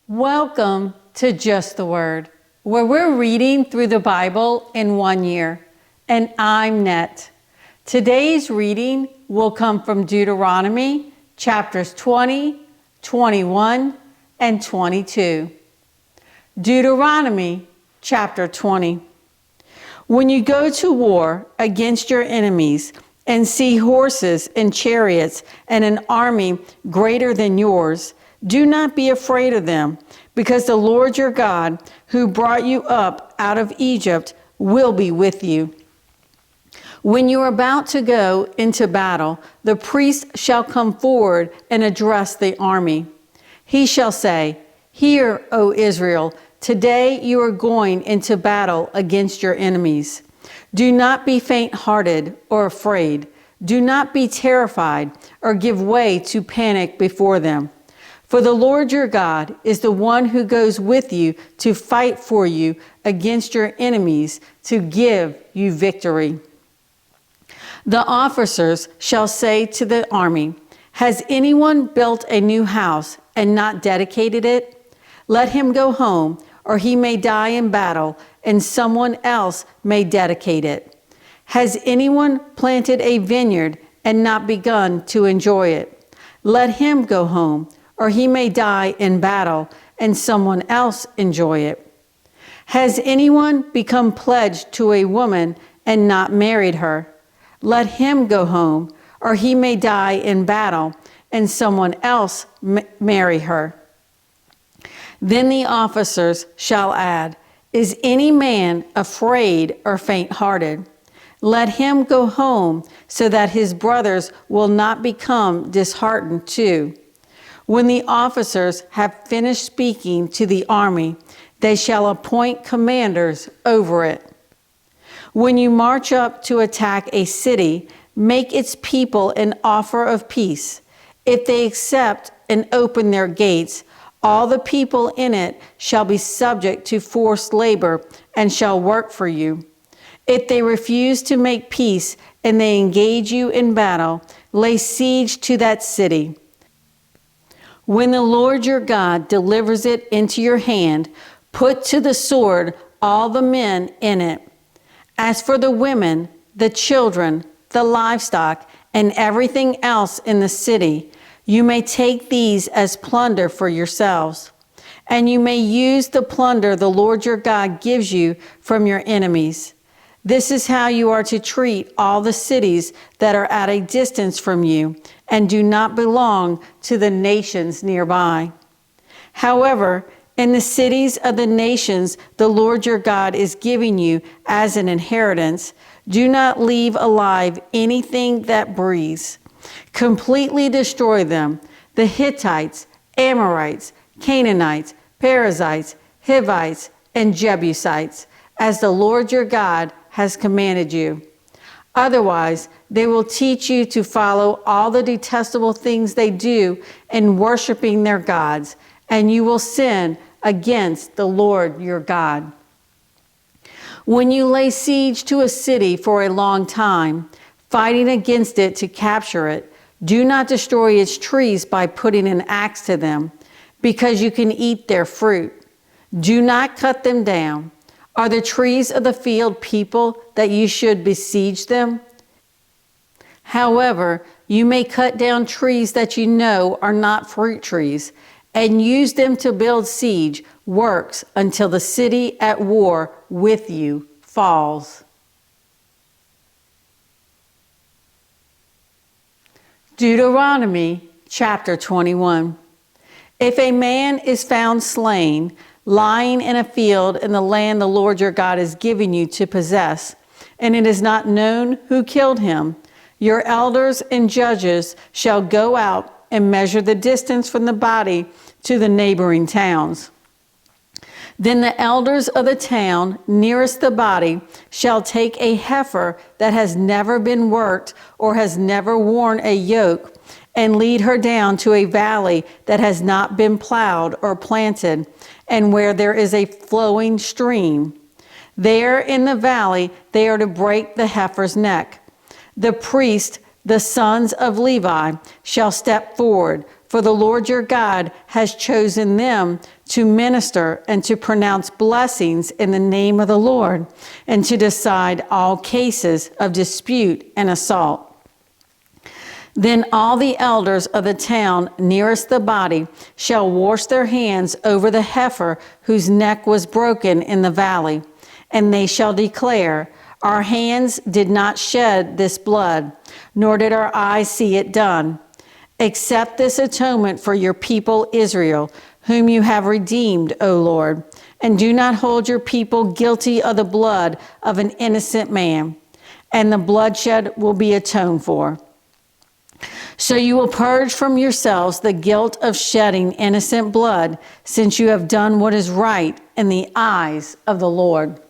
Welcome to Just the Word, where we're reading through the Bible in 1 year. And I'm Net. Today's reading will come from Deuteronomy chapters 20, 21, and 22. Deuteronomy chapter 20. When you go to war against your enemies and see horses and chariots and an army greater than yours, do not be afraid of them, because the Lord your God, who brought you up out of Egypt, will be with you. When you are about to go into battle, the priest shall come forward and address the army. He shall say, "Hear, O Israel, today you are going into battle against your enemies. Do not be faint-hearted or afraid. Do not be terrified or give way to panic before them. For the Lord your God is the one who goes with you to fight for you against your enemies, to give you victory." The officers shall say to the army, "Has anyone built a new house and not dedicated it? Let him go home, or he may die in battle, and someone else may dedicate it. Has anyone planted a vineyard and not begun to enjoy it? Let him go home, or he may die in battle, and someone else enjoy it. Has anyone become pledged to a woman and not married her? Let him go home, or he may die in battle, and someone else marry her." Then the officers shall add, "Is any man afraid or faint-hearted? Let him go home, so that his brothers will not become disheartened too." When the officers have finished speaking to the army, they shall appoint commanders over it. When you march up to attack a city, make its people an offer of peace. If they accept and open their gates, all the people in it shall be subject to forced labor and shall work for you. If they refuse to make peace and they engage you in battle, lay siege to that city. When the Lord your God delivers it into your hand, put to the sword all the men in it. As for the women, the children, the livestock, and everything else in the city, you may take these as plunder for yourselves. And you may use the plunder the Lord your God gives you from your enemies. This is how you are to treat all the cities that are at a distance from you and do not belong to the nations nearby. However, in the cities of the nations the Lord your God is giving you as an inheritance, do not leave alive anything that breathes. Completely destroy them: the Hittites, Amorites, Canaanites, Perizzites, Hivites, and Jebusites, as the Lord your God has commanded you. Otherwise, they will teach you to follow all the detestable things they do in worshiping their gods, and you will sin against the Lord your God. When you lay siege to a city for a long time, fighting against it to capture it, do not destroy its trees by putting an axe to them, because you can eat their fruit. Do not cut them down. Are the trees of the field people that you should besiege them? However, you may cut down trees that you know are not fruit trees, and use them to build siege works until the city at war with you falls. Deuteronomy chapter 21. If a man is found slain, lying in a field in the land the Lord your God is giving you to possess, and it is not known who killed him, your elders and judges shall go out and measure the distance from the body to the neighboring towns. Then the elders of the town nearest the body shall take a heifer that has never been worked or has never worn a yoke, and lead her down to a valley that has not been plowed or planted, and where there is a flowing stream. There in the valley they are to break the heifer's neck. The priest, the sons of Levi, shall step forward, for the Lord your God has chosen them to minister and to pronounce blessings in the name of the Lord, and to decide all cases of dispute and assault. Then all the elders of the town nearest the body shall wash their hands over the heifer whose neck was broken in the valley, and they shall declare, our hands did not shed this blood, nor did our eyes see it done. Accept this atonement for your people Israel, whom you have redeemed, O Lord, and do not hold your people guilty of the blood of an innocent man, and the bloodshed will be atoned for. So you will purge from yourselves the guilt of shedding innocent blood, since you have done what is right in the eyes of the Lord.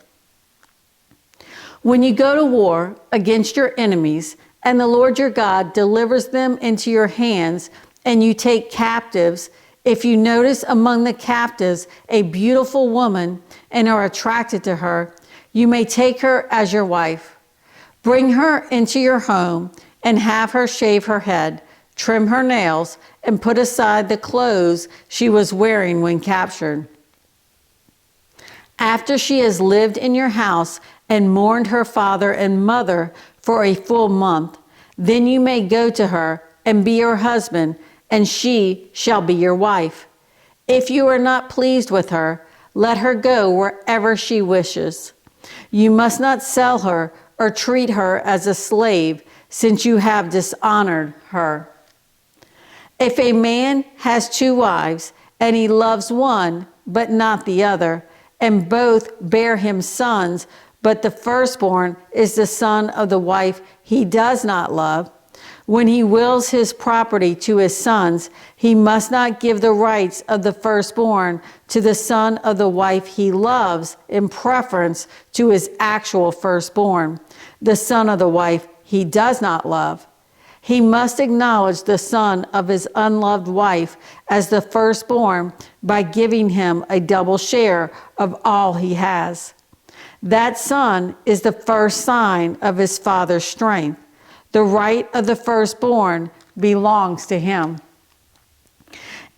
When you go to war against your enemies, and the Lord your God delivers them into your hands, and you take captives, if you notice among the captives a beautiful woman and are attracted to her, you may take her as your wife. Bring her into your home and have her shave her head, trim her nails, and put aside the clothes she was wearing when captured. After she has lived in your house and mourned her father and mother for a full month, then you may go to her and be her husband, and she shall be your wife. If you are not pleased with her, let her go wherever she wishes. You must not sell her or treat her as a slave, since you have dishonored her. If a man has 2 wives, and he loves one but not the other, and both bear him sons, but the firstborn is the son of the wife he does not love, when he wills his property to his sons, he must not give the rights of the firstborn to the son of the wife he loves in preference to his actual firstborn, the son of the wife he does not love. He must acknowledge the son of his unloved wife as the firstborn by giving him a double share of all he has. That son is the first sign of his father's strength. The right of the firstborn belongs to him.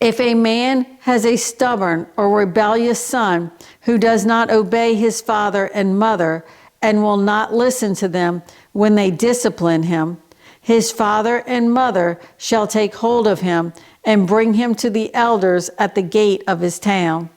If a man has a stubborn or rebellious son who does not obey his father and mother and will not listen to them when they discipline him, his father and mother shall take hold of him and bring him to the elders at the gate of his town.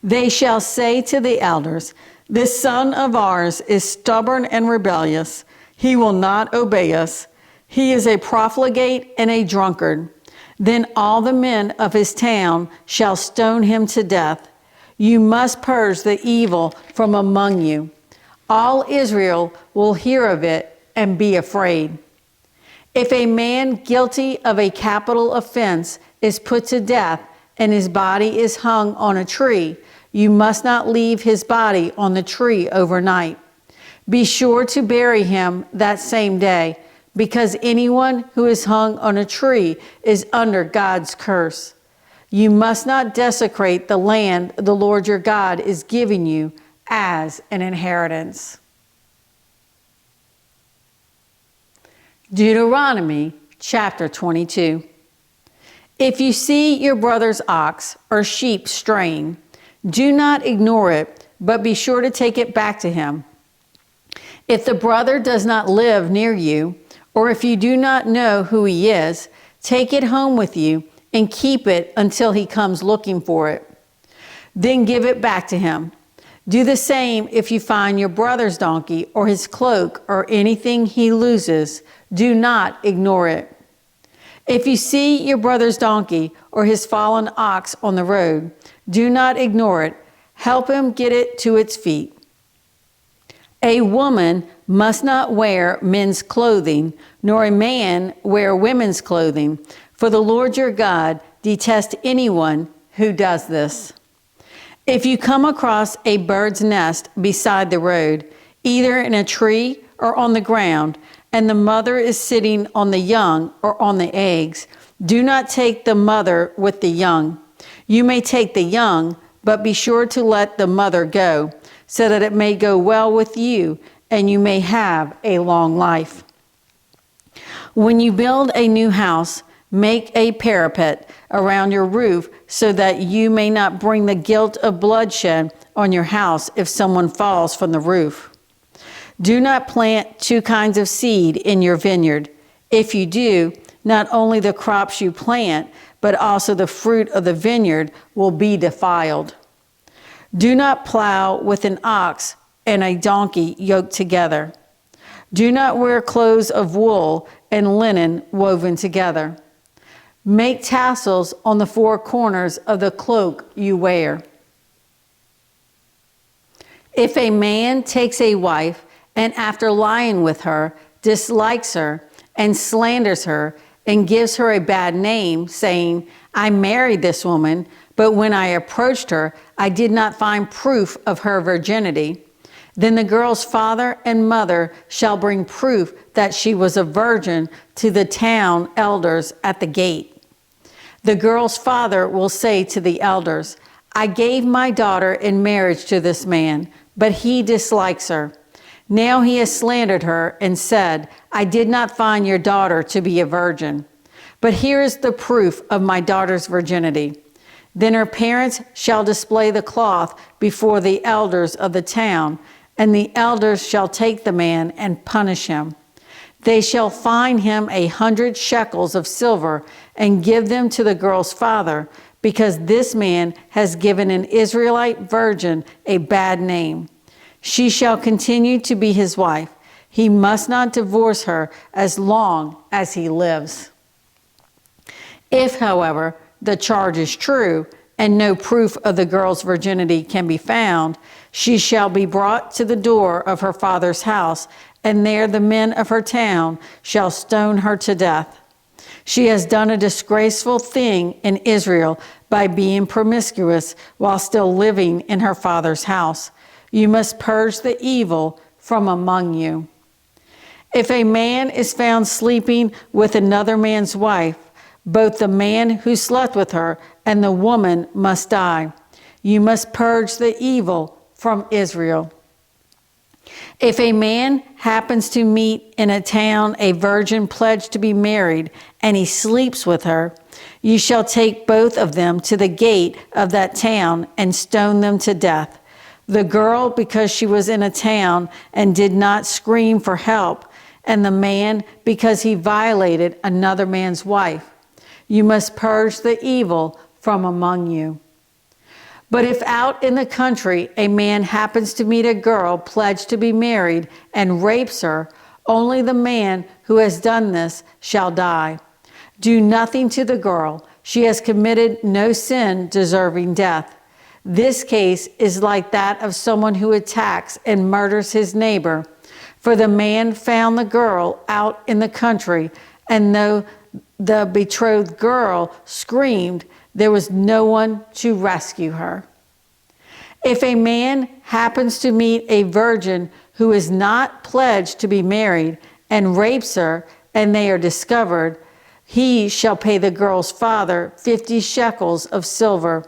They shall say to the elders, this son of ours is stubborn and rebellious. He will not obey us. He is a profligate and a drunkard. Then all the men of his town shall stone him to death. You must purge the evil from among you. All Israel will hear of it and be afraid. If a man guilty of a capital offense is put to death and his body is hung on a tree, you must not leave his body on the tree overnight. Be sure to bury him that same day, because anyone who is hung on a tree is under God's curse. You must not desecrate the land the Lord your God is giving you as an inheritance. Deuteronomy chapter 22. If you see your brother's ox or sheep straying, do not ignore it, but be sure to take it back to him. If the brother does not live near you, or if you do not know who he is, take it home with you and keep it until he comes looking for it. Then give it back to him. Do the same if you find your brother's donkey or his cloak or anything he loses. Do not ignore it. If you see your brother's donkey or his fallen ox on the road, do not ignore it. Help him get it to its feet. A woman must not wear men's clothing, nor a man wear women's clothing, for the Lord your God detests anyone who does this. If you come across a bird's nest beside the road, either in a tree or on the ground, and the mother is sitting on the young or on the eggs, do not take the mother with the young. You may take the young, but be sure to let the mother go, so that it may go well with you and you may have a long life. When you build a new house, Make a parapet around your roof so that you may not bring the guilt of bloodshed on your house if someone falls from the roof. Do not plant two kinds of seed in your vineyard. If you do, not only the crops you plant, but also the fruit of the vineyard will be defiled. Do not plow with an ox and a donkey yoked together. Do not wear clothes of wool and linen woven together. Make tassels on the four corners of the cloak you wear. If a man takes a wife and after lying with her, dislikes her and slanders her and gives her a bad name, saying, I married this woman, but when I approached her, I did not find proof of her virginity, then the girl's father and mother shall bring proof that she was a virgin to the town elders at the gate. The girl's father will say to the elders, I gave my daughter in marriage to this man, but he dislikes her. Now he has slandered her and said, I did not find your daughter to be a virgin. But here is the proof of my daughter's virginity. Then her parents shall display the cloth before the elders of the town, and the elders shall take the man and punish him. They shall fine him 100 shekels of silver and give them to the girl's father, because this man has given an Israelite virgin a bad name. She shall continue to be his wife. He must not divorce her as long as he lives. If, however, the charge is true and no proof of the girl's virginity can be found, she shall be brought to the door of her father's house, and there the men of her town shall stone her to death. She has done a disgraceful thing in Israel by being promiscuous while still living in her father's house. You must purge the evil from among you. If a man is found sleeping with another man's wife, both the man who slept with her and the woman must die. You must purge the evil from Israel. If a man happens to meet in a town a virgin pledged to be married, and he sleeps with her, you shall take both of them to the gate of that town and stone them to death. The girl, because she was in a town and did not scream for help, and the man, because he violated another man's wife. You must purge the evil from among you. But if out in the country a man happens to meet a girl pledged to be married and rapes her, only the man who has done this shall die. Do nothing to the girl. She has committed no sin deserving death. This case is like that of someone who attacks and murders his neighbor. For the man found the girl out in the country, and though the betrothed girl screamed, there was no one to rescue her. If a man happens to meet a virgin who is not pledged to be married and rapes her, and they are discovered, he shall pay the girl's father 50 shekels of silver.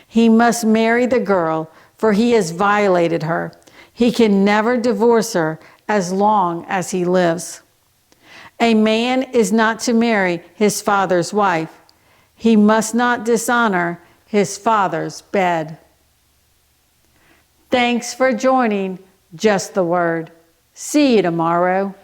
He must marry the girl, for he has violated her. He can never divorce her as long as he lives. A man is not to marry his father's wife. He must not dishonor his father's bed. Thanks for joining Just the Word. See you tomorrow.